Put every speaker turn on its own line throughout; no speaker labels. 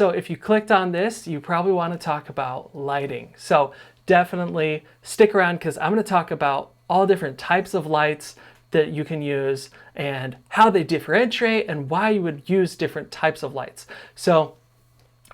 So if you clicked on this, you probably want to talk about lighting. So definitely stick around because I'm going to talk about all different types of lights that you can use and how they differentiate and why you would use different types of lights. So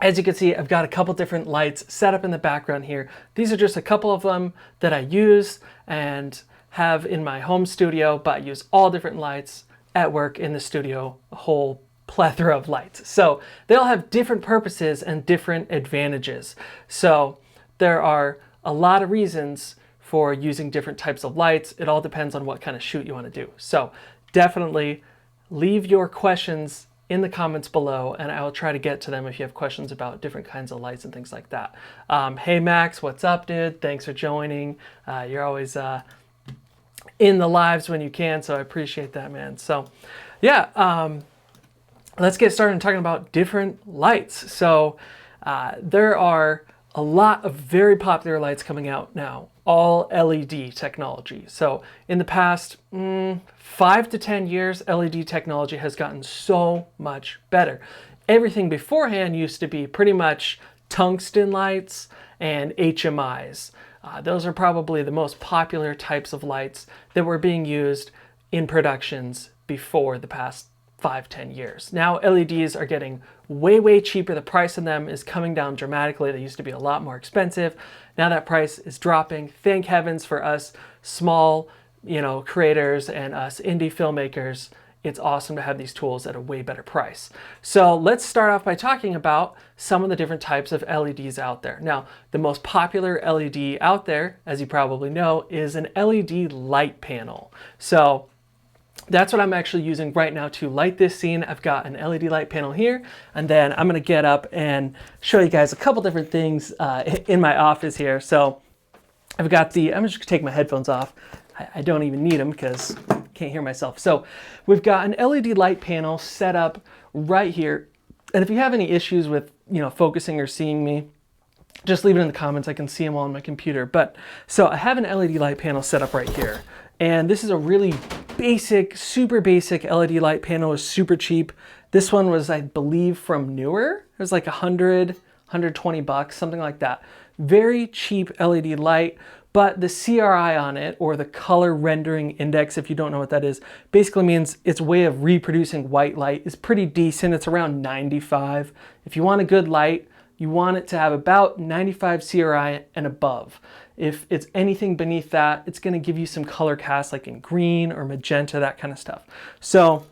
as you can see, I've got a couple different lights set up in the background here. These are just a couple of them that I use and have in my home studio, but I use all different lights at work in the studio, a whole plethora of lights. So they all have different purposes and different advantages. So there are a lot of reasons for using different types of lights. It all depends on what kind of shoot you want to do. So definitely leave your questions in the comments below and I will try to get to them if you have questions about different kinds of lights and things like that. Hey Max, what's up, dude? Thanks for joining. You're always in the lives when you can, so I appreciate that, man. So yeah, let's get started talking about different lights. So there are a lot of very popular lights coming out now, all LED technology. So in the past 5 to 10 years, LED technology has gotten so much better. Everything beforehand used to be pretty much tungsten lights and HMIs. Those are probably the most popular types of lights that were being used in productions before the past 5-10 years. Now LEDs are getting way cheaper. The price of them is coming down dramatically. They used to be a lot more expensive. Now that price is dropping. Thank heavens for us small, creators and us indie filmmakers. It's awesome to have these tools at a way better price. So let's start off by talking about some of the different types of LEDs out there. Now, the most popular LED out there, as you probably know, is an LED light panel. So that's what I'm actually using right now to light this scene. I've got an LED light panel here, and then I'm gonna get up and show you guys a couple different things in my office here. So I've got I'm just gonna take my headphones off. I don't even need them because I can't hear myself. So we've got an LED light panel set up right here. And if you have any issues with, focusing or seeing me, just leave it in the comments. I can see them all on my computer. But so I have an LED light panel set up right here. And this is a really basic, super basic LED light panel. It was super cheap. This one was, I believe, from Newer. It was like 120 bucks, something like that. Very cheap LED light, but the CRI on it, or the color rendering index, if you don't know what that is, basically means its way of reproducing white light is pretty decent. It's around 95. If you want a good light, you want it to have about 95 CRI and above. If it's anything beneath that, it's gonna give you some color cast like in green or magenta, that kind of stuff. So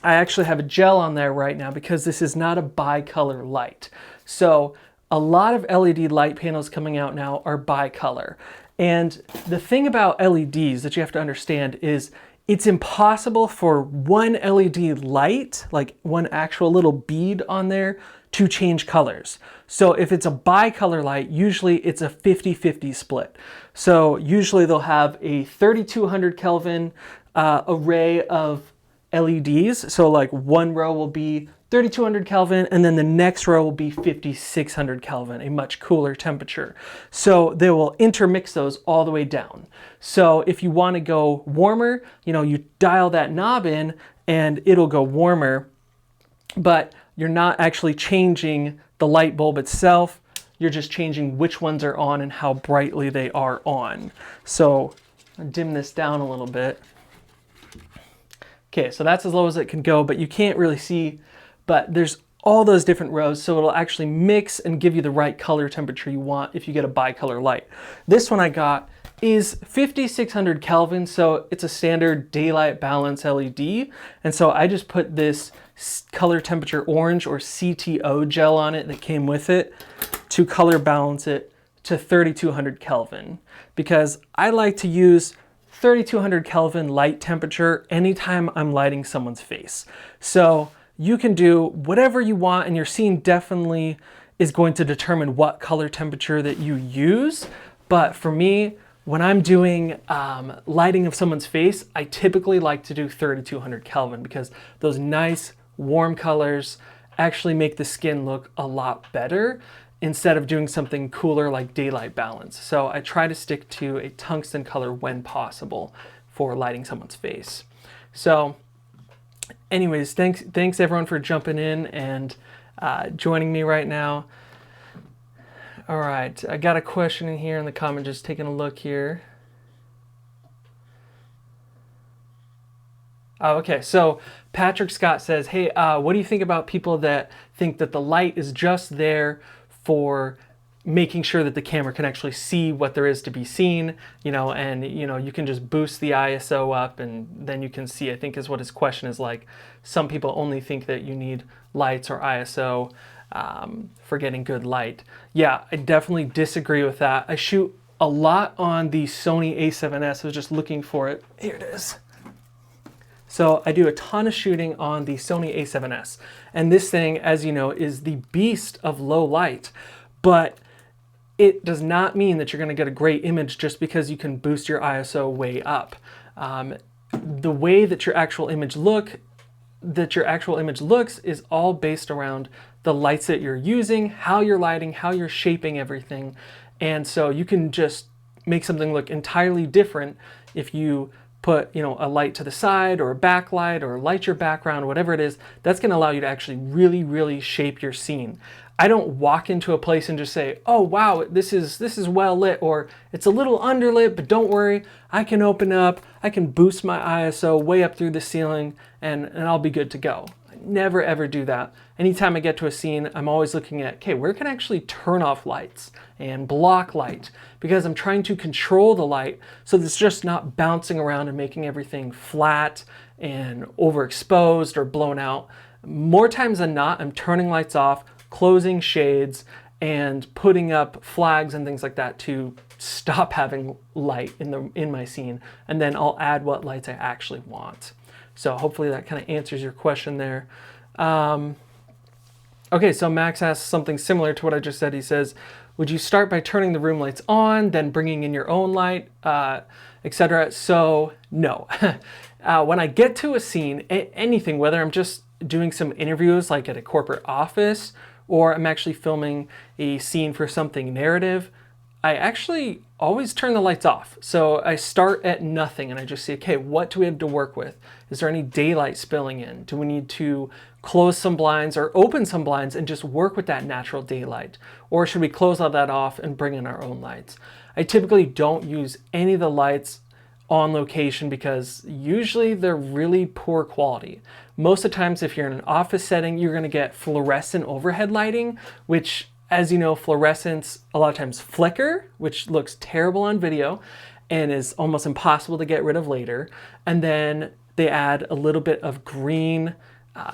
I actually have a gel on there right now because this is not a bicolor light. So a lot of LED light panels coming out now are bicolor. And the thing about LEDs that you have to understand is it's impossible for one LED light, like one actual little bead on there, to change colors. So if it's a bicolor light, usually it's a 50-50 split. So usually they'll have a 3200 Kelvin array of LEDs. So like one row will be 3200 Kelvin and then the next row will be 5600 Kelvin, a much cooler temperature. So they will intermix those all the way down. So if you want to go warmer, you dial that knob in and it'll go warmer, but you're not actually changing the light bulb itself. You're just changing which ones are on and how brightly they are on. So I'll dim this down a little bit. Okay, so that's as low as it can go, but you can't really see, but there's all those different rows, so it'll actually mix and give you the right color temperature you want if you get a bicolor light. This one I got is 5600 Kelvin, so it's a standard daylight balance LED, and so I just put this color temperature orange or CTO gel on it that came with it to color balance it to 3200 Kelvin because I like to use 3200 Kelvin light temperature anytime I'm lighting someone's face. So you can do whatever you want and your scene definitely is going to determine what color temperature that you use. But for me, when I'm doing lighting of someone's face, I typically like to do 3200 Kelvin because those nice warm colors actually make the skin look a lot better instead of doing something cooler like daylight balance. So I try to stick to a tungsten color when possible for lighting someone's face. So anyways, thanks everyone for jumping in and joining me right now. All right, I got a question in here in the comment, just taking a look here. Oh, okay, so Patrick Scott says, hey, what do you think about people that think that the light is just there for making sure that the camera can actually see what there is to be seen, and you can just boost the ISO up and then you can see, I think is what his question is like. Some people only think that you need lights or ISO for getting good light. Yeah, I definitely disagree with that. I shoot a lot on the Sony a7S. I was just looking for it. Here it is. So I do a ton of shooting on the Sony a7S. And this thing, as you know, is the beast of low light. But it does not mean that you're going to get a great image just because you can boost your ISO way up. The way that your actual image looks is all based around the lights that you're using, how you're lighting, how you're shaping everything. And so you can just make something look entirely different if you put a light to the side or a backlight or light your background, whatever it is. That's going to allow you to actually really shape your scene. I don't walk into a place and just say, oh wow, this is well lit, or it's a little underlit, but don't worry, I can open up, I can boost my ISO way up through the ceiling and I'll be good to go. I never ever do that. Anytime I get to a scene, I'm always looking at, okay, where can I actually turn off lights and block light? Because I'm trying to control the light so that it's just not bouncing around and making everything flat and overexposed or blown out. More times than not, I'm turning lights off, closing shades, and putting up flags and things like that to stop having light in my scene, and then I'll add what lights I actually want. So hopefully that kind of answers your question there. Okay, so Max asks something similar to what I just said. He says, would you start by turning the room lights on, then bringing in your own light, etc.? So no. When I get to a scene, anything, whether I'm just doing some interviews like at a corporate office, or I'm actually filming a scene for something narrative, I actually always turn the lights off. So I start at nothing and I just see, okay, what do we have to work with? Is there any daylight spilling in? Do we need to close some blinds or open some blinds and just work with that natural daylight? Or should we close all that off and bring in our own lights? I typically don't use any of the lights on location because usually they're really poor quality. Most of the times, if you're in an office setting, you're going to get fluorescent overhead lighting, which, as you know, fluorescents a lot of times flicker, which looks terrible on video and is almost impossible to get rid of later. And then they add a little bit of green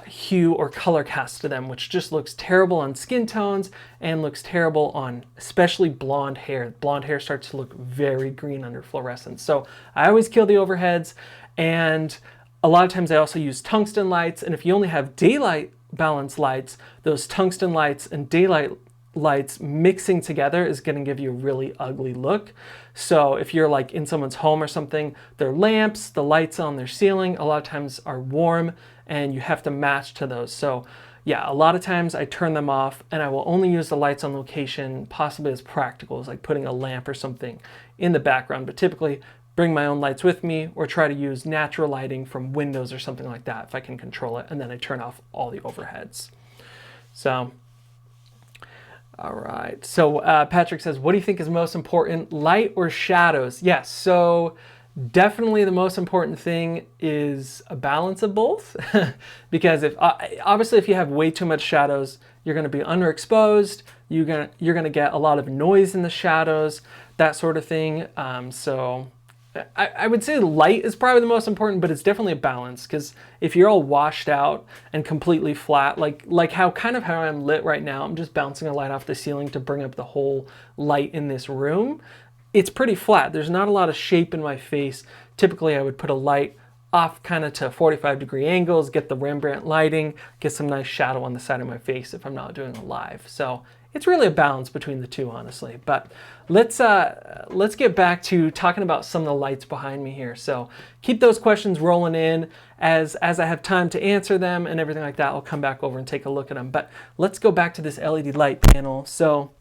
hue or color cast to them, which just looks terrible on skin tones and looks terrible on especially blonde hair. Blonde hair starts to look very green under fluorescence. So I always kill the overheads, and a lot of times I also use tungsten lights, and if you only have daylight balance lights, those tungsten lights and daylight lights mixing together is going to give you a really ugly look. So if you're like in someone's home or something, their lamps, the lights on their ceiling, a lot of times are warm and you have to match to those. So yeah, a lot of times I turn them off and I will only use the lights on location, possibly as practical as like putting a lamp or something in the background, but typically bring my own lights with me or try to use natural lighting from windows or something like that if I can control it, and then I turn off all the overheads. So all right, so Patrick says, what do you think is most important, light or shadows? Yes, so definitely the most important thing is a balance of both. Because if obviously if you have way too much shadows, you're going to be underexposed, you're going to get a lot of noise in the shadows, that sort of thing. So I would say light is probably the most important, but it's definitely a balance, because if you're all washed out and completely flat, like how I'm lit right now, I'm just bouncing a light off the ceiling to bring up the whole light in this room. It's pretty flat. There's not a lot of shape in my face. Typically I would put a light off kind of to 45-degree angles, get the Rembrandt lighting, get some nice shadow on the side of my face if I'm not doing a live. So it's really a balance between the two, honestly. But let's get back to talking about some of the lights behind me here. So keep those questions rolling in. As I have time to answer them and everything like that, I'll come back over and take a look at them. But let's go back to this LED light panel. So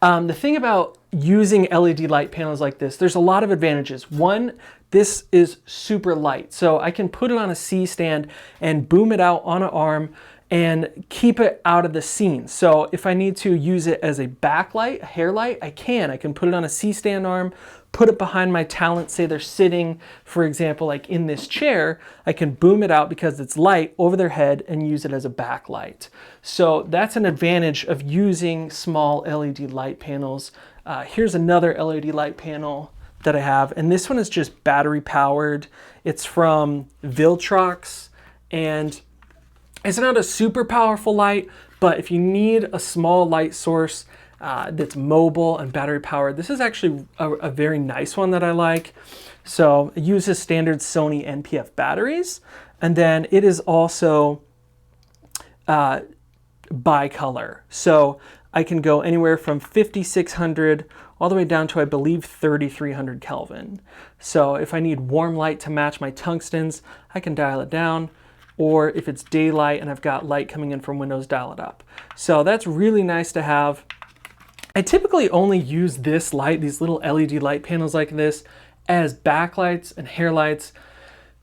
the thing about using LED light panels like this, there's a lot of advantages. One, this is super light. So I can put it on a C stand and boom it out on an arm and keep it out of the scene. So if I need to use it as a backlight, a hair light, I can put it on a C-stand arm, put it behind my talent, say they're sitting, for example, like in this chair, I can boom it out because it's light over their head and use it as a backlight. So that's an advantage of using small LED light panels. Here's another LED light panel that I have, and this one is just battery powered. It's from Viltrox, and it's not a super powerful light, but if you need a small light source that's mobile and battery powered, this is actually a very nice one that I like. So it uses standard Sony NPF batteries, and then it is also bicolor. So I can go anywhere from 5600 all the way down to, I believe, 3300 Kelvin. So if I need warm light to match my tungstens, I can dial it down. Or if it's daylight and I've got light coming in from windows, dial it up. So that's really nice to have. I typically only use this light, these little LED light panels like this, as backlights and hair lights,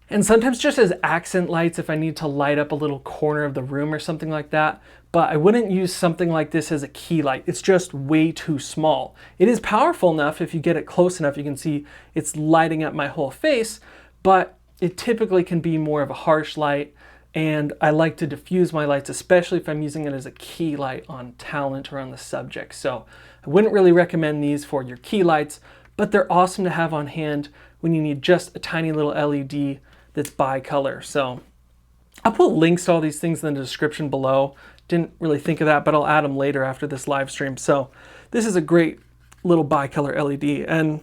and sometimes just as accent lights if I need to light up a little corner of the room or something like that. But I wouldn't use something like this as a key light. It's just way too small. It is powerful enough. If you get it close enough, you can see it's lighting up my whole face, but it typically can be more of a harsh light. And I like to diffuse my lights, especially if I'm using it as a key light on talent or on the subject. So I wouldn't really recommend these for your key lights, but they're awesome to have on hand when you need just a tiny little LED that's bicolor. So I'll put links to all these things in the description below. Didn't really think of that, but I'll add them later after this live stream. So this is a great little bicolor LED. And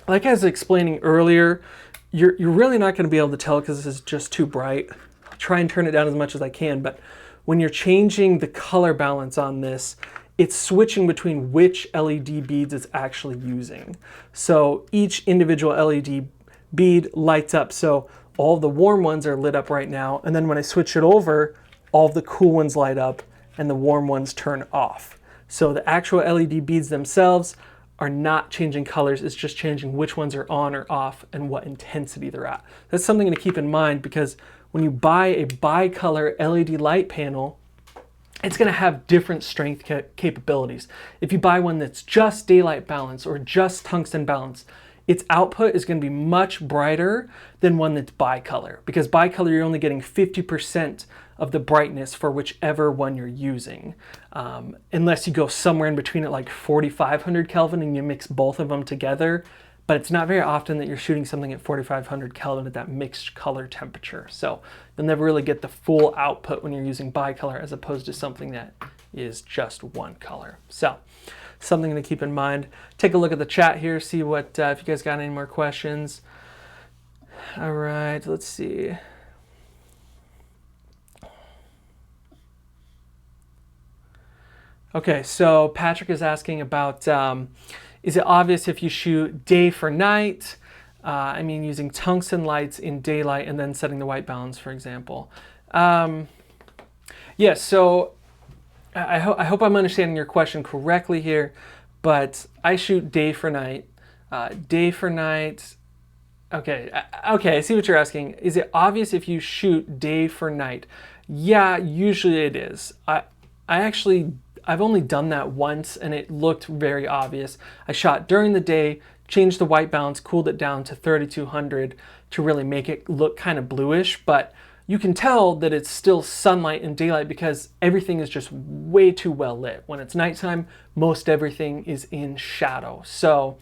like I was explaining earlier, you're really not going to be able to tell because this is just too bright. I'll try and turn it down as much as I can, but when you're changing the color balance on this, it's switching between which LED beads it's actually using. So each individual LED bead lights up. So all the warm ones are lit up right now. And then when I switch it over, all of the cool ones light up and the warm ones turn off. So the actual LED beads themselves are not changing colors. It's just changing which ones are on or off and what intensity they're at. That's something to keep in mind, because when you buy a bicolor LED light panel, it's going to have different strength capabilities. If you buy one that's just daylight balance or just tungsten balance, its output is going to be much brighter than one that's bicolor, because bicolor you're only getting 50% of the brightness for whichever one you're using, unless you go somewhere in between at like 4500 Kelvin and you mix both of them together. But it's not very often that you're shooting something at 4500 Kelvin at that mixed color temperature. So you'll never really get the full output when you're using bicolor as opposed to something that is just one color. So something to keep in mind. Take a look at the chat here, see what if you guys got any more questions. All right, let's see. Okay, so Patrick is asking about, is it obvious if you shoot day for night? I mean, using tungsten lights in daylight and then setting the white balance, for example. Yeah, so I hope I'm understanding your question correctly here, but I shoot day for night. Day for night. Okay, I see what you're asking. Is it obvious if you shoot day for night? Yeah, usually it is. I've only done that once and it looked very obvious. I shot during the day, changed the white balance, cooled it down to 3200 to really make it look kind of bluish, but you can tell that it's still sunlight and daylight because everything is just way too well lit. When it's nighttime, most everything is in shadow. So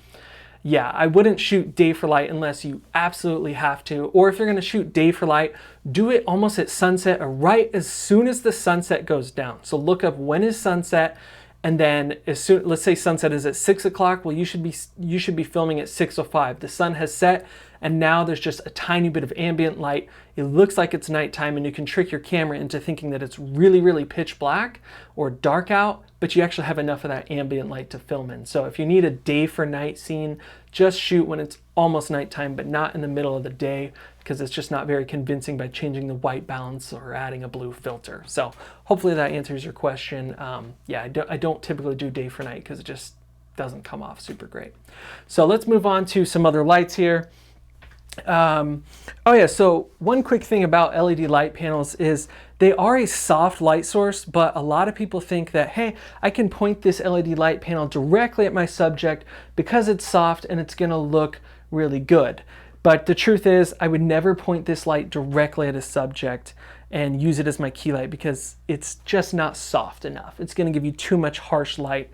yeah, I wouldn't shoot day for light unless you absolutely have to. Or if you're gonna shoot day for light, do it almost at sunset or right as soon as the sunset goes down. So look up when is sunset, and then as soon, let's say sunset is at 6 o'clock, well you should be filming at 6:05. The sun has set and now there's just a tiny bit of ambient light. It looks like it's nighttime and you can trick your camera into thinking that it's really, really pitch black or dark out, but you actually have enough of that ambient light to film in. So if you need a day for night scene, just shoot when it's almost nighttime, but not in the middle of the day, because it's just not very convincing by changing the white balance or adding a blue filter. So hopefully that answers your question. Yeah, I don't typically do day for night because it just doesn't come off super great. So let's move on to some other lights here. Oh yeah, so one quick thing about LED light panels is they are a soft light source, but a lot of people think that, hey, I can point this LED light panel directly at my subject because it's soft and it's gonna look really good. But the truth is, I would never point this light directly at a subject and use it as my key light because it's just not soft enough. It's gonna give you too much harsh light.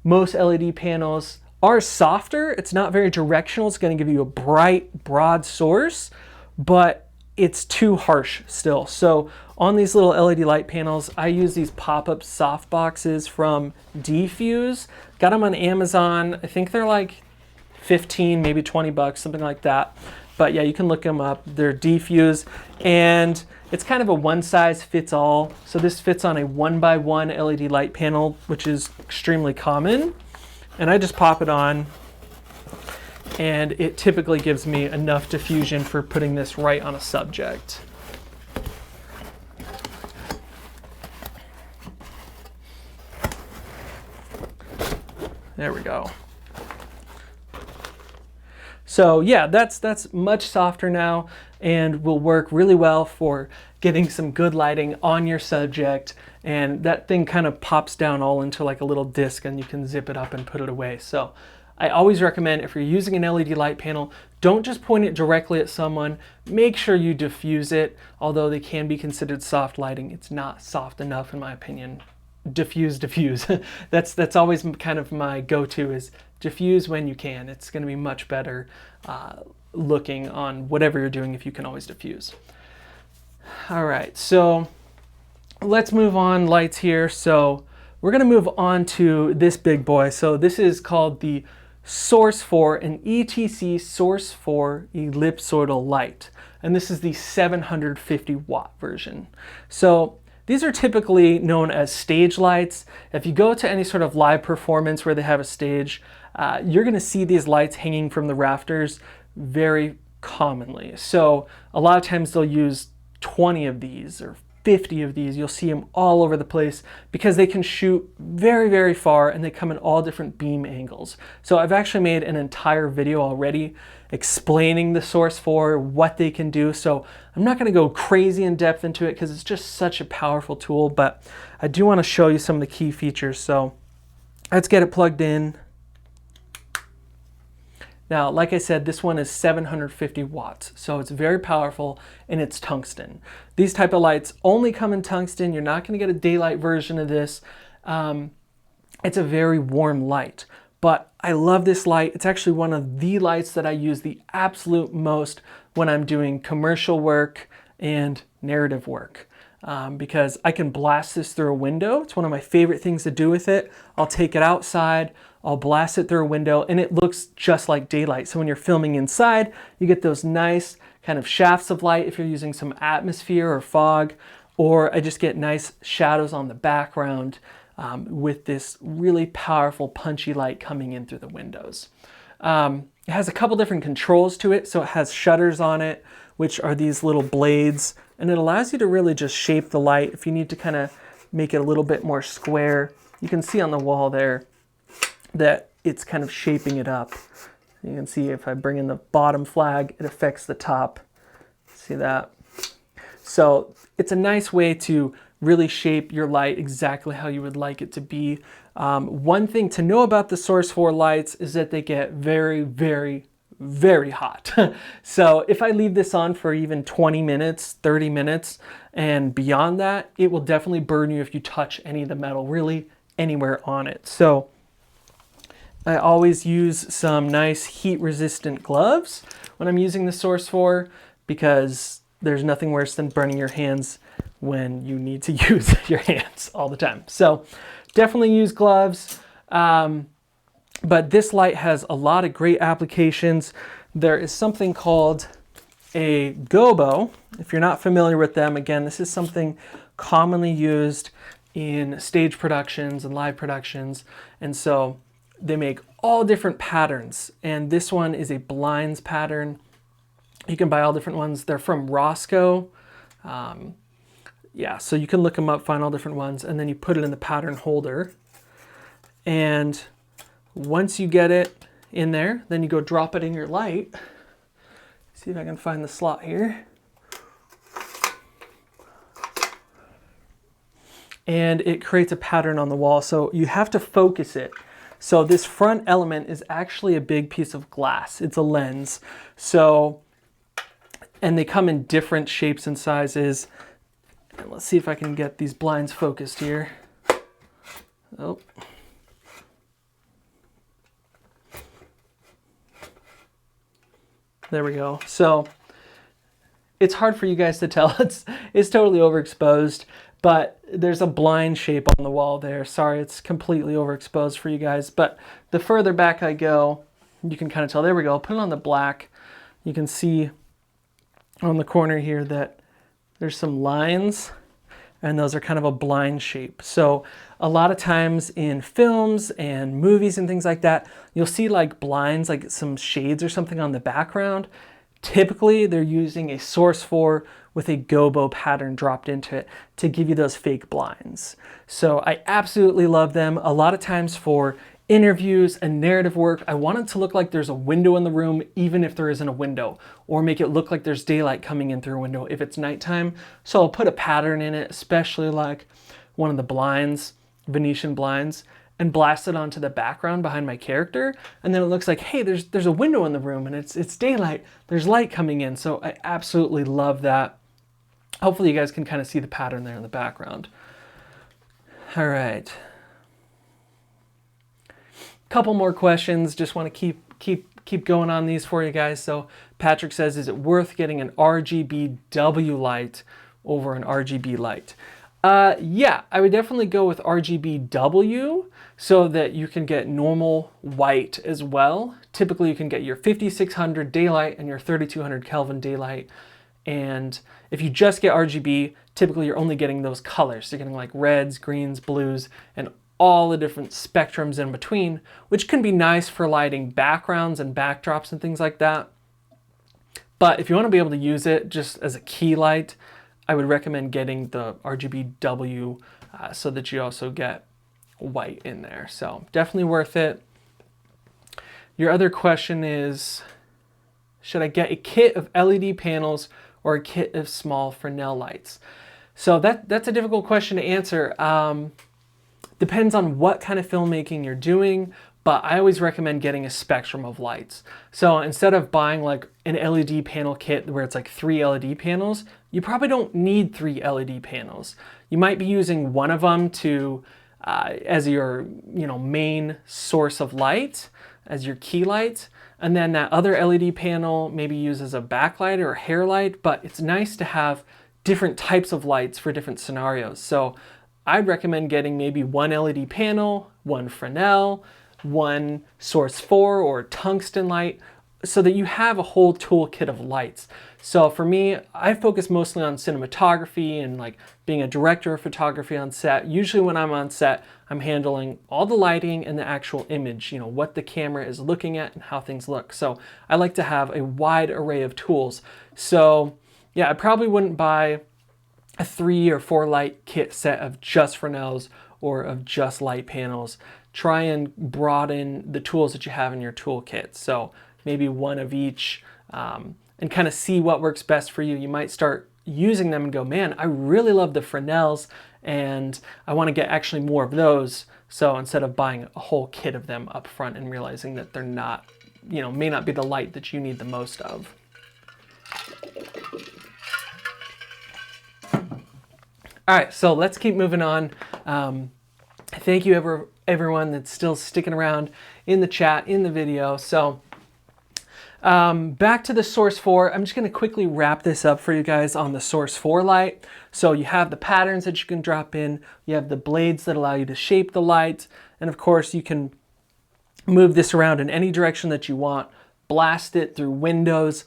Most LED panels are softer. It's not very directional. It's going to give you a bright, broad source, but it's too harsh still. So on these little LED light panels, I use these pop-up soft boxes from Defuse. Got them on Amazon. I think they're like 15, maybe 20 bucks, something like that. But yeah, you can look them up. They're Defuse, and it's kind of a one size fits all. So this fits on a 1x1 LED light panel, which is extremely common. And I just pop it on, and it typically gives me enough diffusion for putting this right on a subject. There we go. So yeah, that's much softer now and will work really well for getting some good lighting on your subject. And that thing kind of pops down all into like a little disc, and you can zip it up and put it away. So I always recommend, if you're using an LED light panel, don't just point it directly at someone. Make sure you diffuse it. Although they can be considered soft lighting, it's not soft enough in my opinion. Diffuse. That's always kind of my go-to, is diffuse when you can. It's going to be much better looking on whatever you're doing if you can always diffuse. All right, so let's move on lights here. So we're going to move on to this big boy. So this is called the Source 4, an ETC Source 4 ellipsoidal light. And this is the 750 watt version. So these are typically known as stage lights. If you go to any sort of live performance where they have a stage, you're going to see these lights hanging from the rafters very commonly. So a lot of times they'll use 20 of these or 50 of these. You'll see them all over the place because they can shoot very, very far, and they come in all different beam angles. So I've actually made an entire video already explaining the Source 4, what they can do. So I'm not going to go crazy in depth into it because it's just such a powerful tool, but I do want to show you some of the key features. So let's get it plugged in. Now, like I said, this one is 750 watts, so it's very powerful, and it's tungsten. These type of lights only come in tungsten. You're not going to get a daylight version of this. It's a very warm light, but I love this light. It's actually one of the lights that I use the absolute most when I'm doing commercial work and narrative work. Because I can blast this through a window. It's one of my favorite things to do with it. I'll take it outside, I'll blast it through a window, and it looks just like daylight. So when you're filming inside, you get those nice kind of shafts of light if you're using some atmosphere or fog, or I just get nice shadows on the background with this really powerful punchy light coming in through the windows. It has a couple different controls to it. So it has shutters on it, which are these little blades, and it allows you to really just shape the light. If you need to kind of make it a little bit more square, you can see on the wall there that it's kind of shaping it up. You can see if I bring in the bottom flag, it affects the top. See that? So it's a nice way to really shape your light exactly how you would like it to be. One thing to know about the Source 4 lights is that they get very, very, very hot. So if I leave this on for even 20 minutes, 30 minutes, and beyond that, it will definitely burn you if you touch any of the metal, really anywhere on it. So I always use some nice heat-resistant gloves when I'm using the Source 4, because there's nothing worse than burning your hands when you need to use your hands all the time. So definitely use gloves. But this light has a lot of great applications. There is something called a gobo. If you're not familiar with them, again, this is something commonly used in stage productions and live productions. And so they make all different patterns. And this one is a blinds pattern. You can buy all different ones. They're from Roscoe. Yeah, so you can look them up, find all different ones, and then you put it in the pattern holder. And once you get it in there, then you go drop it in your light, See if I can find the slot here. And it creates a pattern on the wall, so you have to focus it. So this front element is actually a big piece of glass. It's a lens. So, and they come in different shapes and sizes. And let's see if I can get these blinds focused here. Oh. There we go. So it's hard for you guys to tell. It's totally overexposed, but there's a blind shape on the wall there. Sorry, it's completely overexposed for you guys. But the further back I go, you can kind of tell. There we go. Put it on the black. You can see on the corner here that there's some lines, and those are kind of a blind shape. So a lot of times in films and movies and things like that, you'll see like blinds, like some shades or something on the background. Typically, they're using a source 4 with a gobo pattern dropped into it to give you those fake blinds. So I absolutely love them. A lot of times for interviews and narrative work, I want it to look like there's a window in the room, even if there isn't a window, or make it look like there's daylight coming in through a window if it's nighttime. So I'll put a pattern in it, especially like one of the blinds, Venetian blinds, and blast it onto the background behind my character. And then it looks like, hey, there's a window in the room and it's daylight. There's light coming in. So I absolutely love that. Hopefully you guys can kind of see the pattern there in the background. All right. Couple more questions. Just want to keep going on these for you guys. So Patrick says, is it worth getting an RGBW light over an RGB light? Yeah, I would definitely go with RGBW so that you can get normal white as well. Typically you can get your 5600 daylight and your 3200 Kelvin daylight. And if you just get RGB, typically you're only getting those colors. You're getting like reds, greens, blues, and all the different spectrums in between, which can be nice for lighting backgrounds and backdrops and things like that. But if you want to be able to use it just as a key light, I would recommend getting the RGBW so that you also get white in there. So definitely worth it. Your other question is, should I get a kit of LED panels or a kit of small Fresnel lights? So that's a difficult question to answer. Depends on what kind of filmmaking you're doing, but I always recommend getting a spectrum of lights. So instead of buying like an LED panel kit where it's like 3 LED panels, you probably don't need 3 LED panels. You might be using one of them to as your main source of light, as your key light, and then that other LED panel maybe use as a backlight or a hair light. But it's nice to have different types of lights for different scenarios. So I'd recommend getting maybe one LED panel, one Fresnel, one source 4 or tungsten light, so that you have a whole toolkit of lights. So for me, I focus mostly on cinematography and like being a director of photography on set. Usually when I'm on set, I'm handling all the lighting and the actual image, what the camera is looking at and how things look. So I like to have a wide array of tools. So yeah, I probably wouldn't buy a 3 or 4 light kit set of just Fresnels or of just light panels. Try and broaden the tools that you have in your toolkit. So maybe one of each, and kind of see what works best for you. You might start using them and go, man, I really love the Fresnels and I want to get actually more of those. So instead of buying a whole kit of them up front and realizing that they're not, may not be the light that you need the most of. All right, so let's keep moving on. Thank you everyone that's still sticking around in the chat, in the video. So back to the source 4. I'm just going to quickly wrap this up for you guys on the source 4 light. So you have the patterns that you can drop in. You have the blades that allow you to shape the light. And of course, you can move this around in any direction that you want. Blast it through windows.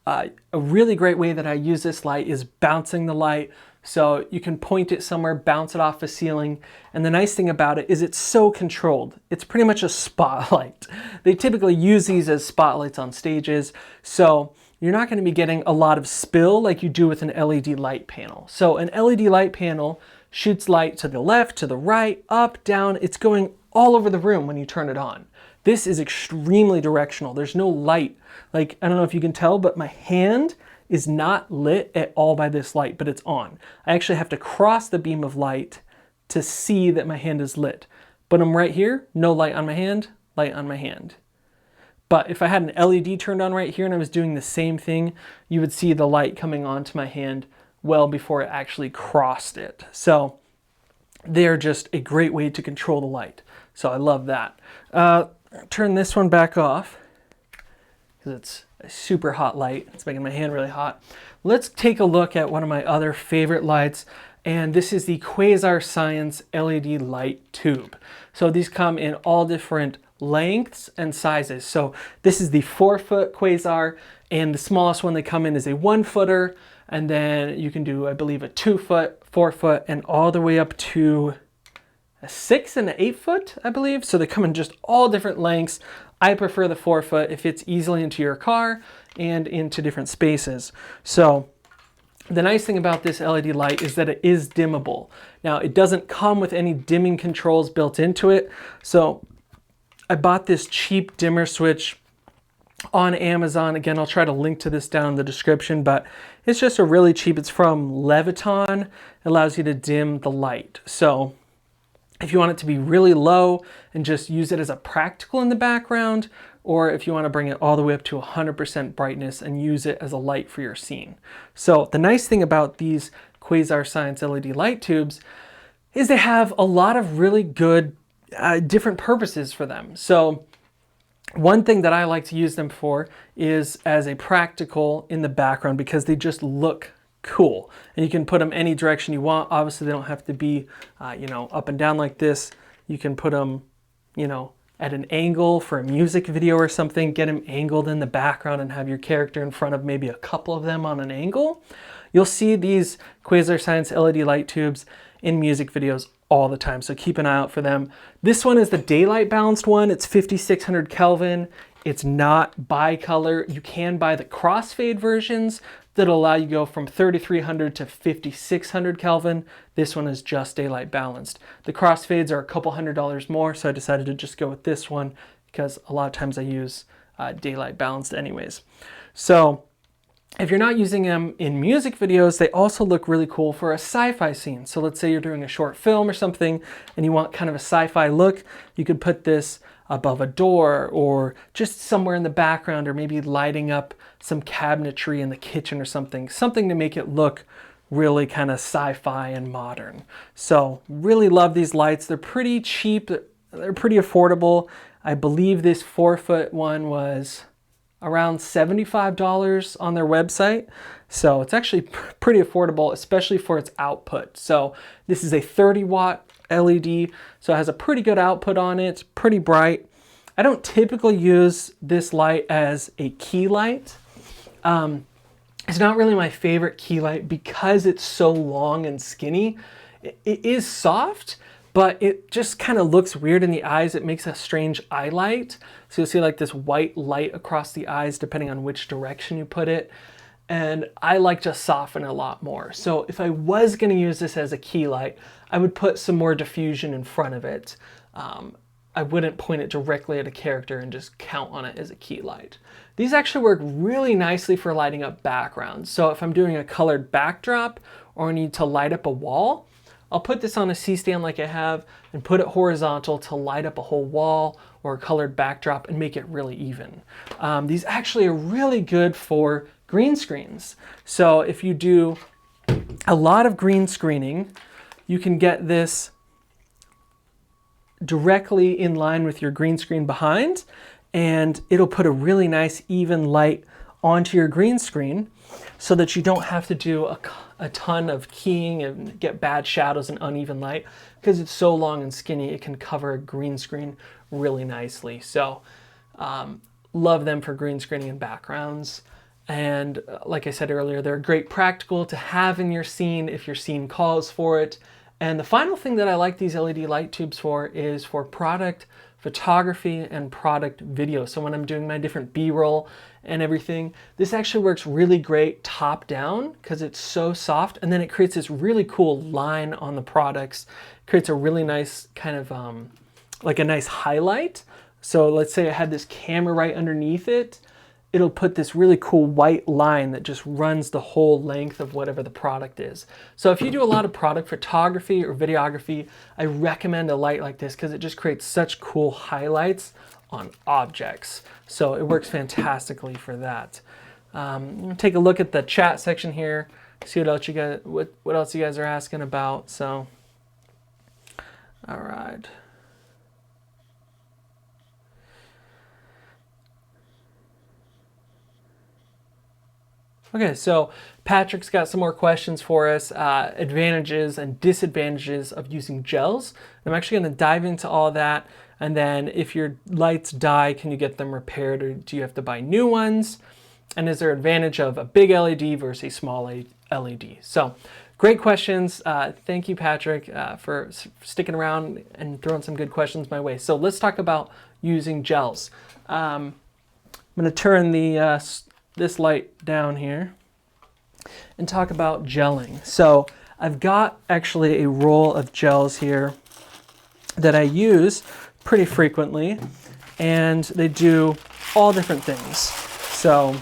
A really great way that I use this light is bouncing the light. So you can point it somewhere, bounce it off a ceiling. And the nice thing about it is it's so controlled. It's pretty much a spotlight. They typically use these as spotlights on stages. So you're not going to be getting a lot of spill like you do with an LED light panel. So an LED light panel shoots light to the left, to the right, up, down. It's going all over the room when you turn it on. This is extremely directional. There's no light. Like, I don't know if you can tell, but my hand is not lit at all by this light, but it's on. I actually have to cross the beam of light to see that my hand is lit. But I'm right here, no light on my hand, light on my hand. But if I had an LED turned on right here and I was doing the same thing, you would see the light coming onto my hand well before it actually crossed it. So they're just a great way to control the light. So I love that. Turn this one back off because it's a super hot light. It's making my hand really hot. Let's take a look at one of my other favorite lights, and this is the Quasar Science LED light tube. So these come in all different lengths and sizes. So this is the 4-foot Quasar, and the smallest one they come in is a 1-footer, and then you can do, I believe, a 2-foot, 4-foot, and all the way up to a 6 and an 8-foot, I believe. So they come in just all different lengths. I prefer the 4-foot. It fits easily into your car and into different spaces. So the nice thing about this LED light is that it is dimmable. Now, it doesn't come with any dimming controls built into it. So I bought this cheap dimmer switch on Amazon. Again, I'll try to link to this down in the description, but it's just a really cheap, it's from Leviton. It allows you to dim the light. So if you want it to be really low and just use it as a practical in the background, or if you want to bring it all the way up to 100% brightness and use it as a light for your scene. So the nice thing about these Quasar Science LED light tubes is they have a lot of really good different purposes for them. So one thing that I like to use them for is as a practical in the background because they just look cool. And you can put them any direction you want. Obviously, they don't have to be, up and down like this. You can put them, at an angle for a music video or something, get them angled in the background and have your character in front of maybe a couple of them on an angle. You'll see these Quasar Science LED light tubes in music videos all the time, so keep an eye out for them. This one is the daylight balanced one. It's 5600 Kelvin. It's not bicolor. You can buy the crossfade versions that'll allow you to go from 3300 to 5600 Kelvin. This one is just daylight balanced. The crossfades are a couple $100 more, so I decided to just go with this one because a lot of times I use daylight balanced anyways. So if you're not using them in music videos, they also look really cool for a sci-fi scene. So let's say you're doing a short film or something and you want kind of a sci-fi look, you could put this above a door or just somewhere in the background, or maybe lighting up some cabinetry in the kitchen or something to make it look really kind of sci-fi and modern. So really love these lights. They're pretty cheap. They're pretty affordable. I believe this 4-foot one was around $75 on their website. So it's actually pretty affordable, especially for its output. So this is a 30-watt LED, so it has a pretty good output on it. It's pretty bright. I don't typically use this light as a key light. It's not really my favorite key light because it's so long and skinny. It is soft, but it just kind of looks weird in the eyes. It makes a strange eye light. So you'll see like this white light across the eyes depending on which direction you put it. And I like to soften a lot more. So if I was going to use this as a key light, I would put some more diffusion in front of it. I wouldn't point it directly at a character and just count on it as a key light. These actually work really nicely for lighting up backgrounds. So if I'm doing a colored backdrop or I need to light up a wall, I'll put this on a C-stand like I have and put it horizontal to light up a whole wall or a colored backdrop and make it really even. These actually are really good for green screens. So if you do a lot of green screening, you can get this directly in line with your green screen behind, and it'll put a really nice even light onto your green screen so that you don't have to do a ton of keying and get bad shadows and uneven light. Because it's so long and skinny, it can cover a green screen really nicely. So love them for green screening and backgrounds. And like I said earlier, they're great practical to have in your scene if your scene calls for it. And the final thing that I like these LED light tubes for is for product photography and product video. So when I'm doing my different B-roll and everything, this actually works really great top down because it's so soft, and then it creates this really cool line on the products. It creates a really nice kind of like a nice highlight. So let's say I had this camera right underneath it, it'll put this really cool white line that just runs the whole length of whatever the product is. So if you do a lot of product photography or videography, I recommend a light like this because it just creates such cool highlights on objects. So it works fantastically for that. Take a look at the chat section here, see what else you guys are asking about. So, all right. Okay, so Patrick's got some more questions for us, advantages and disadvantages of using gels. I'm actually going to dive into all that, and then if your lights die, can you get them repaired, or do you have to buy new ones? And is there advantage of a big LED versus a small LED? So great questions. Thank you, Patrick, for sticking around and throwing some good questions my way. So let's talk about using gels. I'm going to turn this light down here and talk about gelling. So I've got actually a roll of gels here that I use pretty frequently, and they do all different things. So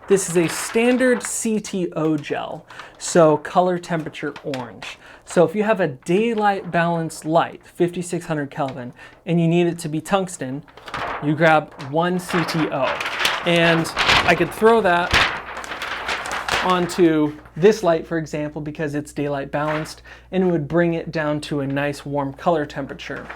this is a standard CTO gel, so color temperature orange. So if you have a daylight balanced light, 5600 Kelvin, and you need it to be tungsten, you grab one CTO. And I could throw that onto this light, for example, because it's daylight balanced, and it would bring it down to a nice warm color temperature.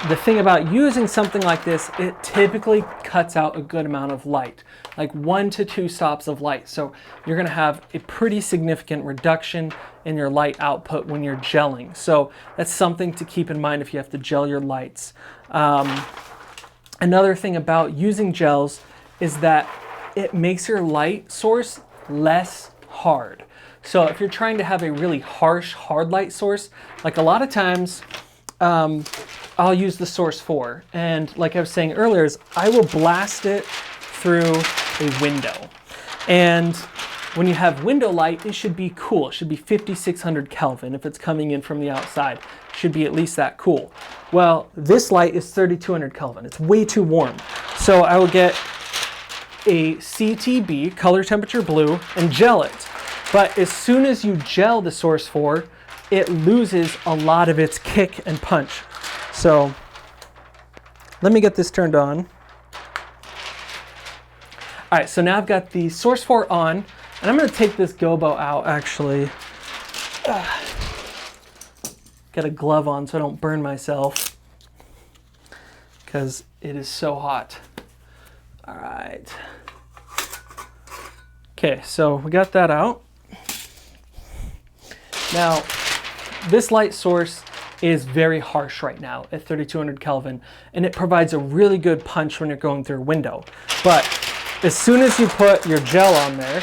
The thing about using something like this, it typically cuts out a good amount of light, like 1 to 2 stops of light. So you're going to have a pretty significant reduction in your light output when you're gelling. So that's something to keep in mind if you have to gel your lights. Another thing about using gels is that it makes your light source less hard. So if you're trying to have a really harsh, hard light source, like a lot of times, I'll use the Source 4, and like I was saying earlier, is I will blast it through a window. And when you have window light, it should be cool. It should be 5600 Kelvin. If it's coming in from the outside, it should be at least that cool. Well, this light is 3200 Kelvin. It's way too warm. So I will get a CTB, color temperature blue, and gel it. But as soon as you gel the Source 4, it loses a lot of its kick and punch. So let me get this turned on. All right, so now I've got the Source 4 on, and I'm going to take this gobo out actually. Got a glove on so I don't burn myself because it is so hot. All right. Okay, so we got that out. Now, this light source is very harsh right now at 3200 Kelvin, and it provides a really good punch when you're going through a window. But as soon as you put your gel on there,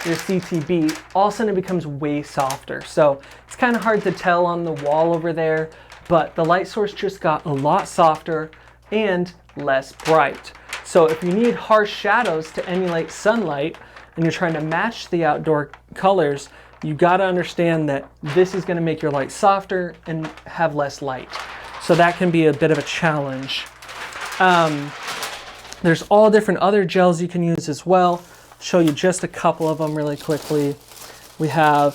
your CTB, all of a sudden it becomes way softer. So it's kind of hard to tell on the wall over there, but the light source just got a lot softer and less bright. So if you need harsh shadows to emulate sunlight and you're trying to match the outdoor colors, you got to understand that this is going to make your light softer and have less light. So that can be a bit of a challenge. There's all different other gels you can use as well. I'll show you just a couple of them really quickly. We have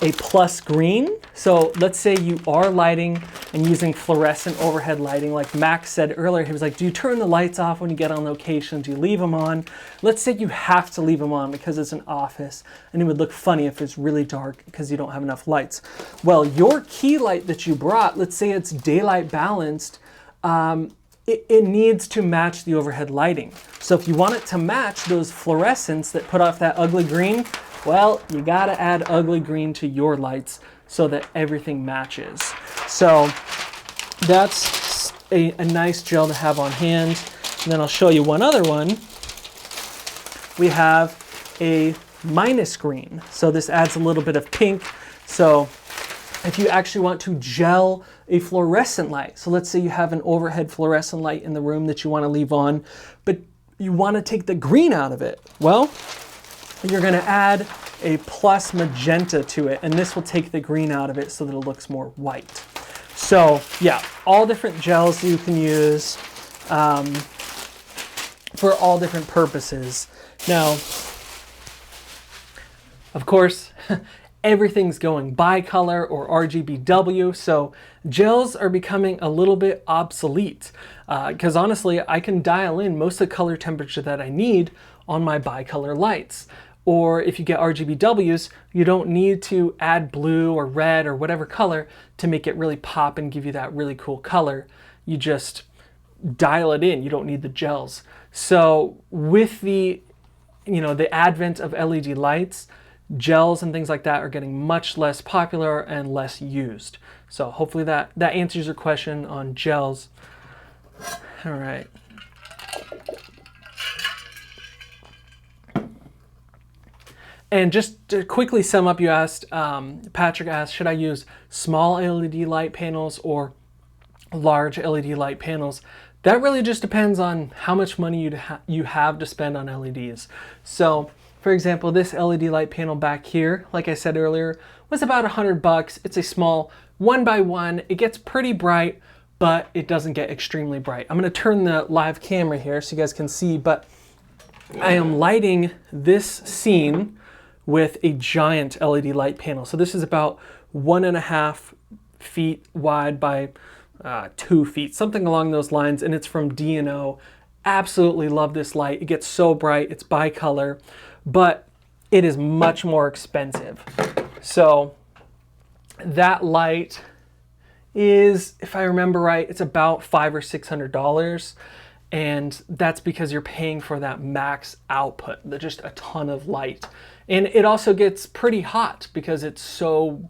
a plus green. So let's say you are lighting and using fluorescent overhead lighting. Like Max said earlier, he was like, do you turn the lights off when you get on location? Do you leave them on? Let's say you have to leave them on because it's an office and it would look funny if it's really dark because you don't have enough lights. Well, your key light that you brought, let's say it's daylight balanced, it needs to match the overhead lighting. So if you want it to match those fluorescents that put off that ugly green, well, you gotta add ugly green to your lights so that everything matches. So that's a nice gel to have on hand. And then I'll show you one other one. We have a minus green. So this adds a little bit of pink. So if you actually want to gel a fluorescent light, so let's say you have an overhead fluorescent light in the room that you want to leave on, but you want to take the green out of it. Well, you're going to add a plus magenta to it, and this will take the green out of it so that it looks more white. So yeah, all different gels you can use for all different purposes. Now, of course, everything's going bicolor or RGBW, so gels are becoming a little bit obsolete. Because honestly, I can dial in most of the color temperature that I need on my bicolor lights. Or if you get RGBWs, you don't need to add blue or red or whatever color to make it really pop and give you that really cool color. You just dial it in. You don't need the gels. So with the advent of LED lights, gels and things like that are getting much less popular and less used. So hopefully that answers your question on gels. All right. And just to quickly sum up, you asked, Patrick asked, should I use small LED light panels or large LED light panels? That really just depends on how much money you have to spend on LEDs. So, for example, this LED light panel back here, like I said earlier, was about $100. It's a small 1x1. It gets pretty bright, but it doesn't get extremely bright. I'm going to turn the live camera here so you guys can see, but I am lighting this scene with a giant LED light panel. So this is about 1.5 feet wide by 2 feet, something along those lines, and it's from D&O. Absolutely love this light. It gets so bright, it's bicolor, but it is much more expensive. So that light is, if I remember right, it's about $500 or $600. And that's because you're paying for that max output, just a ton of light. And it also gets pretty hot because it's so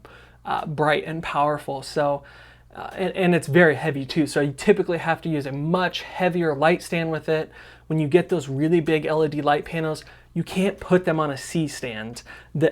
bright and powerful. So, and it's very heavy too. So you typically have to use a much heavier light stand with it. When you get those really big LED light panels, you can't put them on a C-stand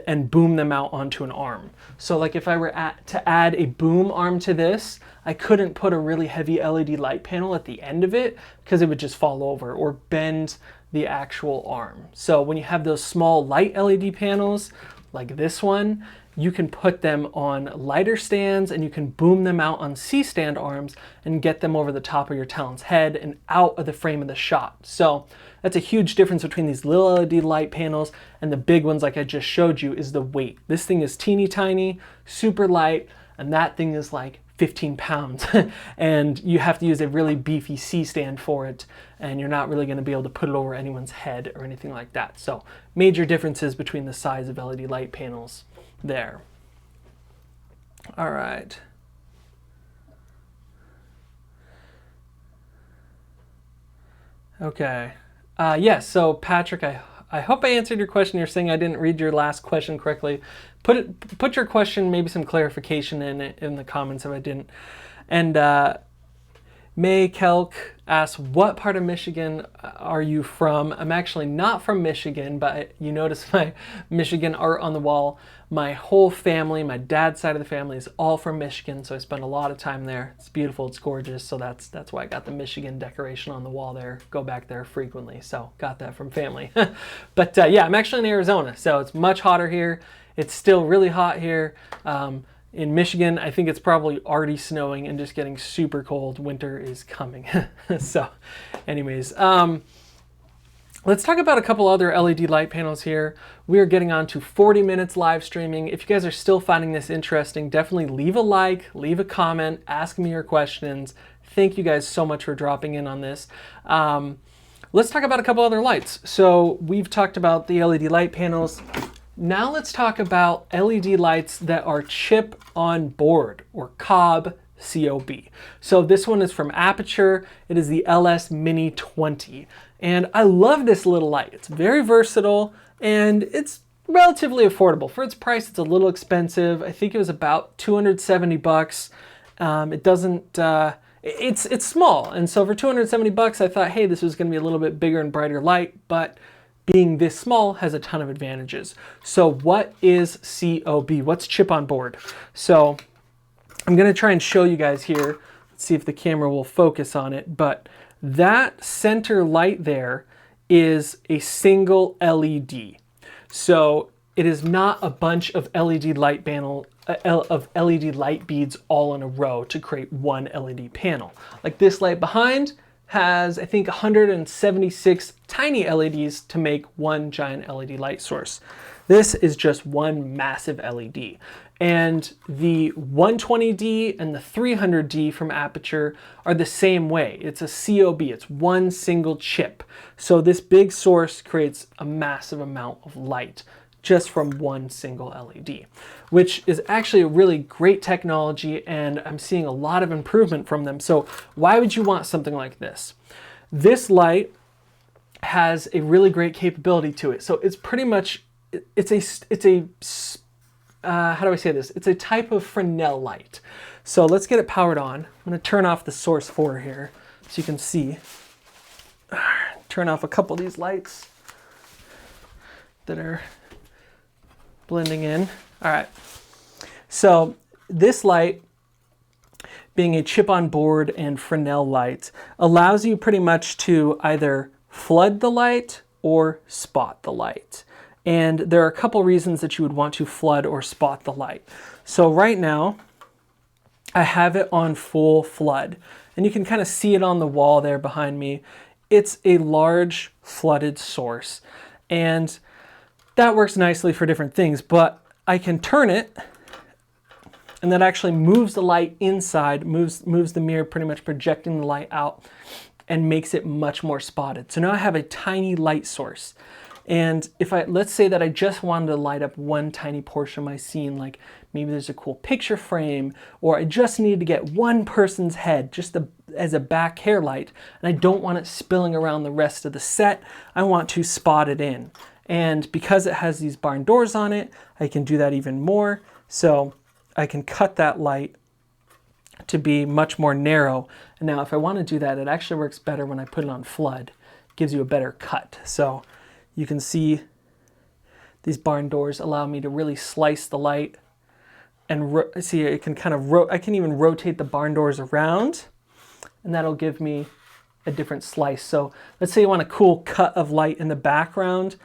and boom them out onto an arm. So like if I were to add a boom arm to this, I couldn't put a really heavy LED light panel at the end of it because it would just fall over or bend the actual arm. So when you have those small light LED panels like this one, you can put them on lighter stands and you can boom them out on C-stand arms and get them over the top of your talent's head and out of the frame of the shot. So that's a huge difference between these little LED light panels and the big ones like I just showed you is the weight. This thing is teeny tiny, super light, and that thing is like 15 pounds. And you have to use a really beefy C-stand for it, and you're not really going to be able to put it over anyone's head or anything like that. So major differences between the size of LED light panels there. All right. Okay. Yes, so Patrick, I hope I answered your question. You're saying I didn't read your last question correctly. Put your question, maybe some clarification in the comments if I didn't. And May Kelk asks, what part of Michigan are you from? I'm actually not from Michigan, but you notice my Michigan art on the wall. My whole family, my dad's side of the family is all from Michigan, so I spend a lot of time there. It's beautiful, it's gorgeous, so that's why I got the Michigan decoration on the wall there. Go back there frequently, so got that from family. But yeah, I'm actually in Arizona, so it's much hotter here. It's still really hot here. In Michigan, I think it's probably already snowing and just getting super cold. Winter is coming. So anyways, let's talk about a couple other LED light panels here. We are getting on to 40 minutes live streaming. If you guys are still finding this interesting, definitely leave a like, leave a comment, ask me your questions. Thank you guys so much for dropping in on this. Let's talk about a couple other lights. So we've talked about the LED light panels. Now let's talk about LED lights that are chip on board, or COB, C-O-B. So this one is from Aperture. It is the LS Mini 20. And I love this little light. It's very versatile and it's relatively affordable. For its price, it's a little expensive. I think it was about 270 bucks. It doesn't, it's small. And so for 270 bucks, I thought, hey, this was gonna be a little bit bigger and brighter light, but being this small has a ton of advantages. So what is COB? What's chip on board? So I'm gonna try and show you guys here. Let's see if the camera will focus on it, but that center light there is a single LED. So it is not a bunch of LED light of LED light beads all in a row to create one LED panel. Like this light behind has, I think, 176 tiny LEDs to make one giant LED light source. This is just one massive LED. And the 120D and the 300D from Aperture are the same way. It's a COB, it's one single chip. So this big source creates a massive amount of light just from one single LED, which is actually a really great technology, and I'm seeing a lot of improvement from them. So why would you want something like this? This light has a really great capability to it. So it's pretty much, how do I say this? It's a type of Fresnel light. So let's get it powered on. I'm gonna turn off the source 4 here so you can see. Turn off a couple of these lights that are blending in. All right, so this light, being a chip on board and Fresnel light, allows you pretty much to either flood the light or spot the light. And there are a couple reasons that you would want to flood or spot the light. So right now, I have it on full flood, and you can kind of see it on the wall there behind me. It's a large flooded source, and that works nicely for different things, but I can turn it, and that actually moves the light inside, moves the mirror, pretty much projecting the light out, and makes it much more spotted. So now I have a tiny light source. And if let's say that I just wanted to light up one tiny portion of my scene, like maybe there's a cool picture frame, or I just need to get one person's head just as a back hair light, and I don't want it spilling around the rest of the set, I want to spot it in. And because it has these barn doors on it, I can do that even more. So I can cut that light to be much more narrow. And now if I want to do that, it actually works better when I put it on flood. It gives you a better cut. So you can see these barn doors allow me to really slice the light, and see, it can kind of I can even rotate the barn doors around, and that'll give me a different slice. So let's say you want a cool cut of light in the background.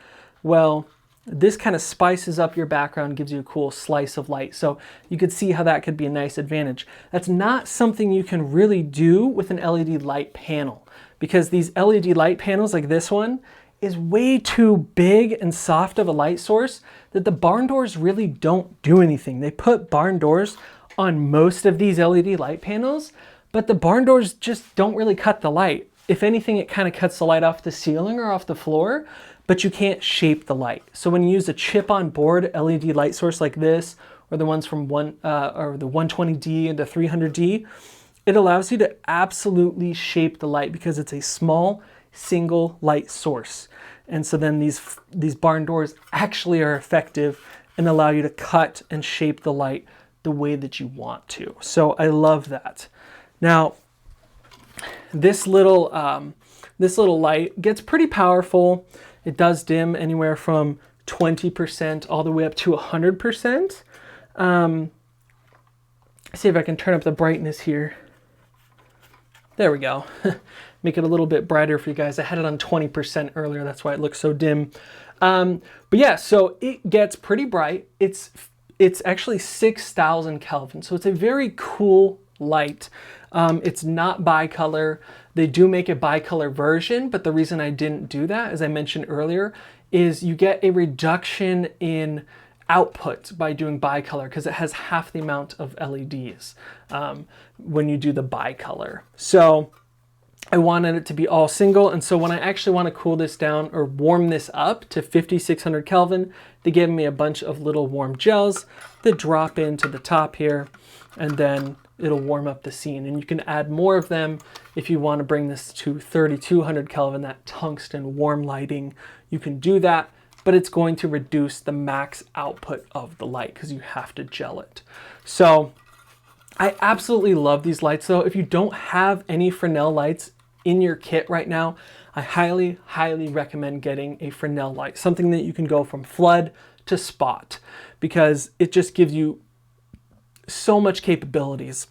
Well, this kind of spices up your background, gives you a cool slice of light. So you could see how that could be a nice advantage. That's not something you can really do with an LED light panel, because these LED light panels like this one is way too big and soft of a light source that the barn doors really don't do anything. They put barn doors on most of these LED light panels, but the barn doors just don't really cut the light. If anything, it kind of cuts the light off the ceiling or off the floor, but you can't shape the light. So when you use a chip on board LED light source like this, or the ones from the 120D and the 300D, it allows you to absolutely shape the light because it's a small single light source. And so then these barn doors actually are effective and allow you to cut and shape the light the way that you want to. So I love that. Now, this little light gets pretty powerful. It does dim anywhere from 20% all the way up to 100%. See if I can turn up the brightness here. There we go. Make it a little bit brighter for you guys. I had it on 20% earlier, that's why it looks so dim. But yeah, so it gets pretty bright. It's actually 6,000 Kelvin, so it's a very cool light. It's not bicolor. They do make a bicolor version, but the reason I didn't do that, as I mentioned earlier, is you get a reduction in output by doing bicolor because it has half the amount of LEDs when you do the bicolor. So I wanted it to be all single, and so when I actually want to cool this down or warm this up to 5,600 Kelvin, they give me a bunch of little warm gels that drop into the top here, and then it'll warm up the scene. And you can add more of them if you want to bring this to 3,200 Kelvin, that tungsten warm lighting. You can do that, but it's going to reduce the max output of the light because you have to gel it. So I absolutely love these lights though. If you don't have any Fresnel lights in your kit right now, I highly, highly recommend getting a Fresnel light, something that you can go from flood to spot, because it just gives you so much capabilities.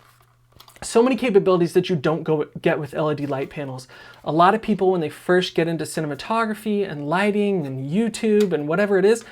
So many capabilities that you don't get with LED light panels. A lot of people, when they first get into cinematography and lighting and YouTube and whatever it is,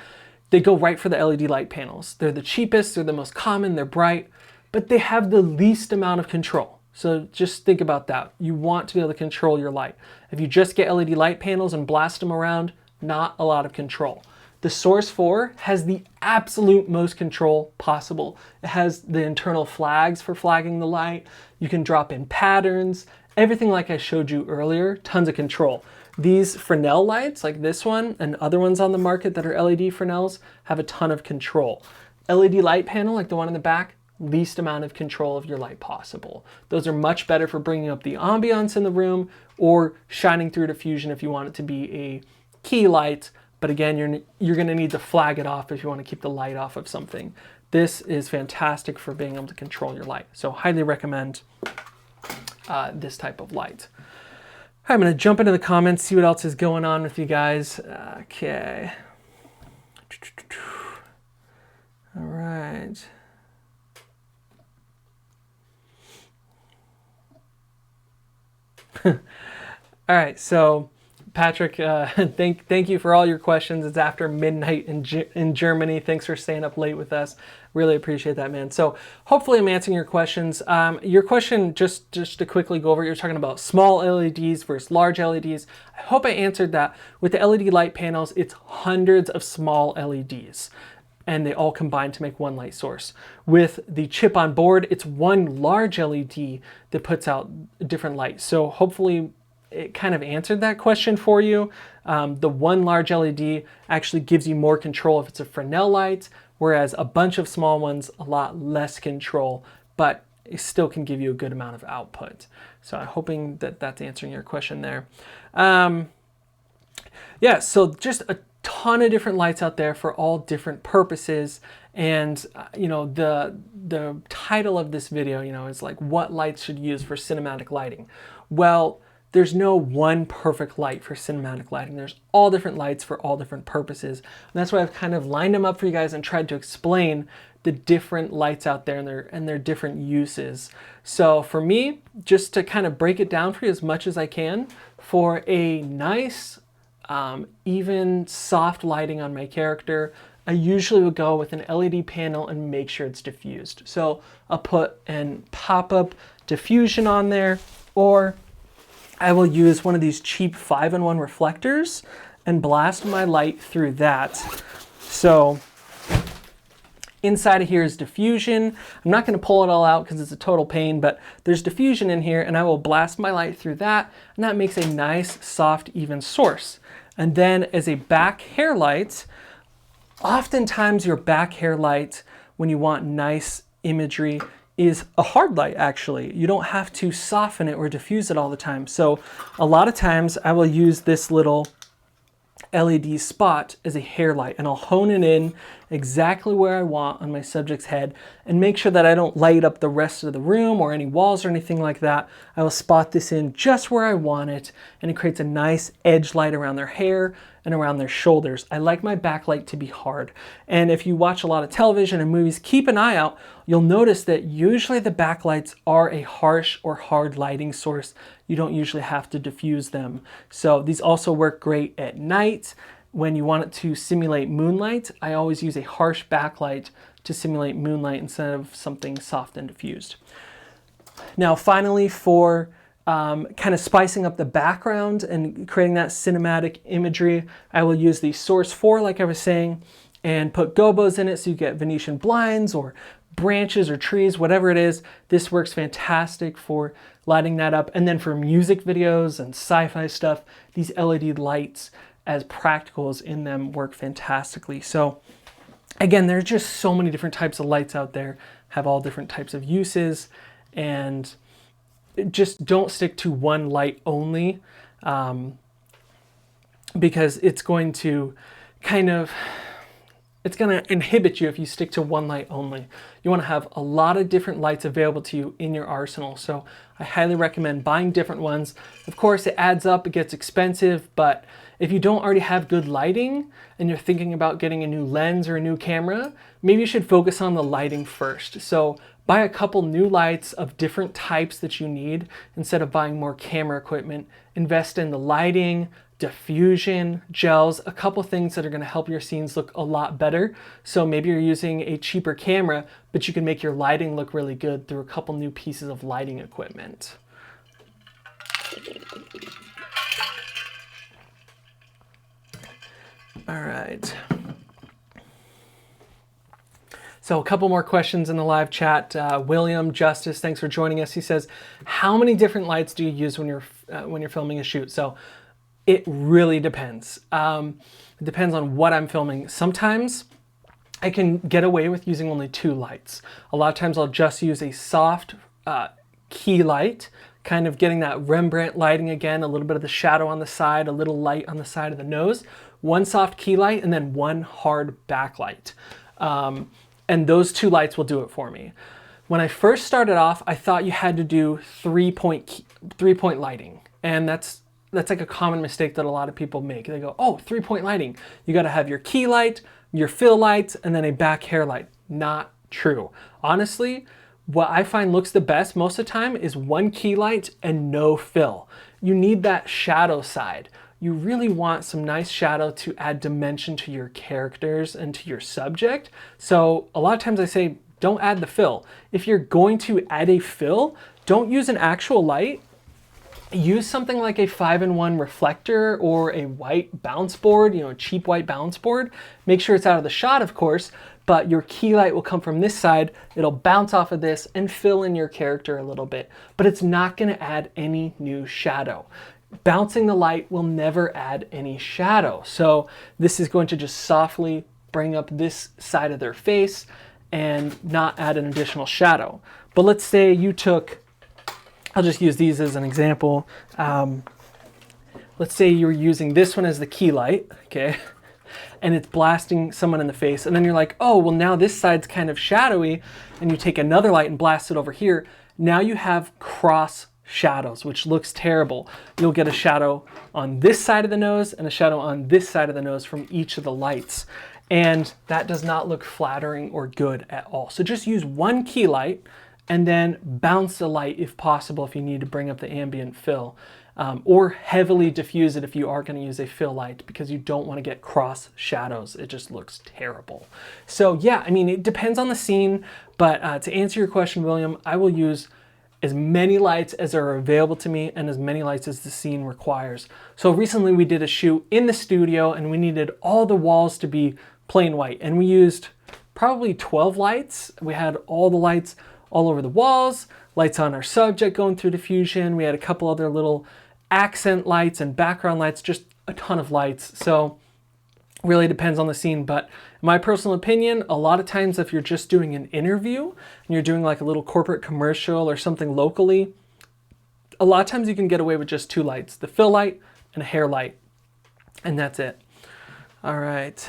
they go right for the LED light panels. They're the cheapest, they're the most common, they're bright, but they have the least amount of control. So just think about that. You want to be able to control your light. If you just get LED light panels and blast them around, not a lot of control. The Source 4 has the absolute most control possible. It has the internal flags for flagging the light. You can drop in patterns, everything like I showed you earlier, tons of control. These Fresnel lights, like this one and other ones on the market that are LED Fresnels, have a ton of control. LED light panel, like the one in the back, least amount of control of your light possible. Those are much better for bringing up the ambiance in the room or shining through diffusion if you want it to be a key light. But again, you're going to need to flag it off if you want to keep the light off of something. This is fantastic for being able to control your light. So highly recommend this type of light. I'm going to jump into the comments, see what else is going on with you guys. Okay. All right. All right, so Patrick, thank you for all your questions. It's after midnight in Germany. Thanks for staying up late with us. Really appreciate that, man. So hopefully I'm answering your questions. Your question, just to quickly go over, you're talking about small LEDs versus large LEDs. I hope I answered that. With the LED light panels, it's hundreds of small LEDs, and they all combine to make one light source. With the chip on board, it's one large LED that puts out different lights. So hopefully it kind of answered that question for you. The one large LED actually gives you more control if it's a Fresnel light, whereas a bunch of small ones, a lot less control, but it still can give you a good amount of output. So I'm hoping that that's answering your question there. Yeah, so just a ton of different lights out there for all different purposes. And you know, the title of this video, you know, is like, what lights should you use for cinematic lighting? Well, there's no one perfect light for cinematic lighting. There's all different lights for all different purposes. And that's why I've kind of lined them up for you guys and tried to explain the different lights out there and their different uses. So for me, just to kind of break it down for you as much as I can, for a nice, even soft lighting on my character, I usually would go with an LED panel and make sure it's diffused. So I'll put an pop-up diffusion on there, or I will use one of these cheap 5-in-1 reflectors and blast my light through that. So inside of here is diffusion. I'm not going to pull it all out because it's a total pain, but there's diffusion in here, and I will blast my light through that, and that makes a nice, soft, even source. And then as a back hair light, oftentimes your back hair light, when you want nice imagery, is a hard light actually. You don't have to soften it or diffuse it all the time. So a lot of times I will use this little LED spot as a hair light, and I'll hone it in exactly where I want on my subject's head and make sure that I don't light up the rest of the room or any walls or anything like that. I will spot this in just where I want it, and it creates a nice edge light around their hair and around their shoulders. I like my backlight to be hard. And if you watch a lot of television and movies, keep an eye out. You'll notice that usually the backlights are a harsh or hard lighting source. You don't usually have to diffuse them. So these also work great at night. When you want it to simulate moonlight, I always use a harsh backlight to simulate moonlight instead of something soft and diffused. Now finally, for kind of spicing up the background and creating that cinematic imagery, I will use the Source 4, like I was saying, and put gobos in it so you get Venetian blinds or branches or trees, whatever it is. This works fantastic for lighting that up. And then for music videos and sci-fi stuff, these LED lights as practicals in them work fantastically. So again, there's just so many different types of lights out there, have all different types of uses, and just don't stick to one light only, because it's going to inhibit you if you stick to one light only. You want to have a lot of different lights available to you in your arsenal. So I highly recommend buying different ones. Of course, it adds up, it gets expensive, but if you don't already have good lighting and you're thinking about getting a new lens or a new camera, maybe you should focus on the lighting first. So buy a couple new lights of different types that you need instead of buying more camera equipment. Invest in the lighting, diffusion, gels, a couple things that are going to help your scenes look a lot better. So maybe you're using a cheaper camera, but you can make your lighting look really good through a couple new pieces of lighting equipment. All right. So a couple more questions in the live chat. William Justice, thanks for joining us. He says, how many different lights do you use when you're filming a shoot? So it really depends. It depends on what I'm filming. Sometimes I can get away with using only 2 lights. A lot of times I'll just use a soft key light, kind of getting that Rembrandt lighting again, a little bit of the shadow on the side, a little light on the side of the nose, 1 soft key light, and then 1 hard backlight. And those 2 lights will do it for me. When I first started off, I thought you had to do 3-point lighting. And that's like a common mistake that a lot of people make. They go, oh, 3-point lighting. You gotta have your key light, your fill lights, and then a back hair light. Not true. Honestly, what I find looks the best most of the time is 1 key light and no fill. You need that shadow side. You really want some nice shadow to add dimension to your characters and to your subject. So a lot of times I say, don't add the fill. If you're going to add a fill, don't use an actual light. Use something like a 5-in-1 reflector or a white bounce board, a cheap white bounce board. Make sure it's out of the shot, of course, but your key light will come from this side. It'll bounce off of this and fill in your character a little bit, but it's not gonna add any new shadow. Bouncing the light will never add any shadow. So this is going to just softly bring up this side of their face and not add an additional shadow. But let's say you took, I'll just use these as an example. Let's say you're using this one as the key light, okay? And it's blasting someone in the face. And then you're like, oh, well now this side's kind of shadowy. And you take another light and blast it over here. Now you have cross shadows, which looks terrible. You'll get a shadow on this side of the nose and a shadow on this side of the nose from each of the lights. And that does not look flattering or good at all. So just use 1 key light and then bounce the light if possible if you need to bring up the ambient fill. Or heavily diffuse it if you are going to use a fill light, because you don't want to get cross shadows. It just looks terrible. So yeah, I mean, it depends on the scene, but to answer your question, William, I will use as many lights as are available to me and as many lights as the scene requires. So recently we did a shoot in the studio and we needed all the walls to be plain white, and we used probably 12 lights. We had all the lights all over the walls, lights on our subject going through diffusion. We had a couple other little accent lights and background lights, just a ton of lights. So really depends on the scene, but in my personal opinion, a lot of times if you're just doing an interview and you're doing like a little corporate commercial or something locally, a lot of times you can get away with just 2 lights, the fill light and a hair light, and that's it. All right.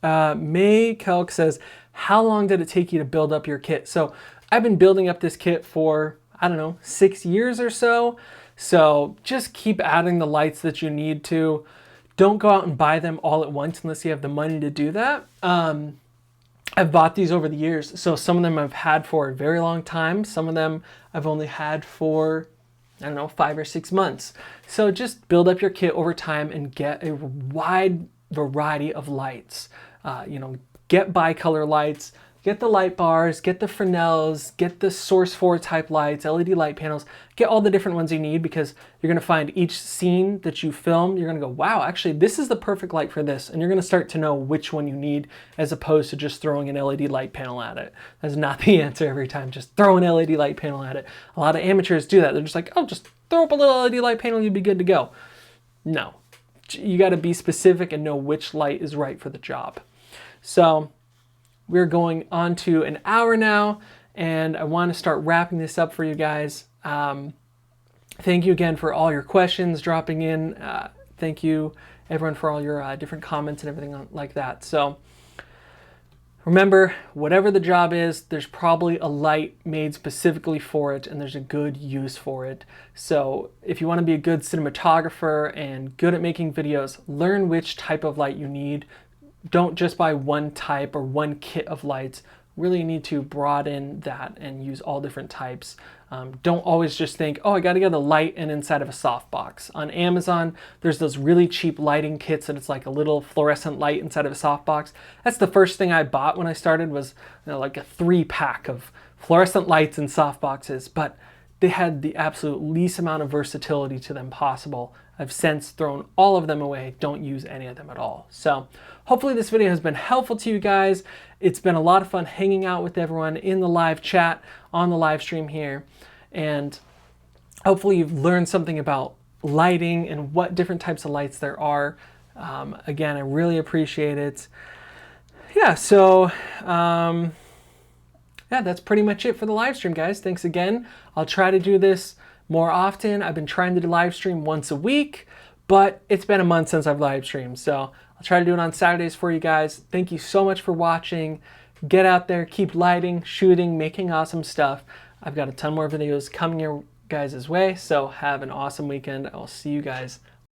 May Kelk says, how long did it take you to build up your kit? So I've been building up this kit for, I don't know, 6 years or so. So just keep adding the lights that you need to. Don't go out and buy them all at once unless you have the money to do that. I've bought these over the years. So some of them I've had for a very long time. Some of them I've only had for, I don't know, 5 or 6 months. So just build up your kit over time and get a wide variety of lights. Get bicolor lights, get the light bars, get the Fresnels, get the Source 4 type lights, LED light panels, get all the different ones you need, because you're gonna find each scene that you film, you're gonna go, wow, actually this is the perfect light for this. And you're gonna start to know which one you need, as opposed to just throwing an LED light panel at it. That's not the answer every time, just throw an LED light panel at it. A lot of amateurs do that. They're just like, oh, just throw up a little LED light panel, you'd be good to go. No, you gotta be specific and know which light is right for the job. So we're going on to an hour now, and I want to start wrapping this up for you guys. Thank you again for all your questions dropping in. Thank you everyone for all your different comments and everything like that. So remember, whatever the job is, there's probably a light made specifically for it, and there's a good use for it. So if you want to be a good cinematographer and good at making videos, learn which type of light you need. Don't just buy one type or one kit of lights. really need to broaden that and use all different types. Don't always just think, oh, I got to get a light and inside of a softbox. On Amazon, there's those really cheap lighting kits and it's like a little fluorescent light inside of a softbox. That's the first thing I bought when I started, was like a 3-pack of fluorescent lights in softboxes, but they had the absolute least amount of versatility to them possible. I've since thrown all of them away, don't use any of them at all. So hopefully this video has been helpful to you guys. It's been a lot of fun hanging out with everyone in the live chat on the live stream here. And hopefully you've learned something about lighting and what different types of lights there are. Again, I really appreciate it. Yeah, so yeah, that's pretty much it for the live stream, guys. Thanks again. I'll try to do this more often. I've been trying to do live stream once a week, but it's been a month since I've live streamed. So I'll try to do it on Saturdays for you guys. Thank you so much for watching. Get out there, keep lighting, shooting, making awesome stuff. I've got a ton more videos coming your guys' way, so have an awesome weekend. I'll see you guys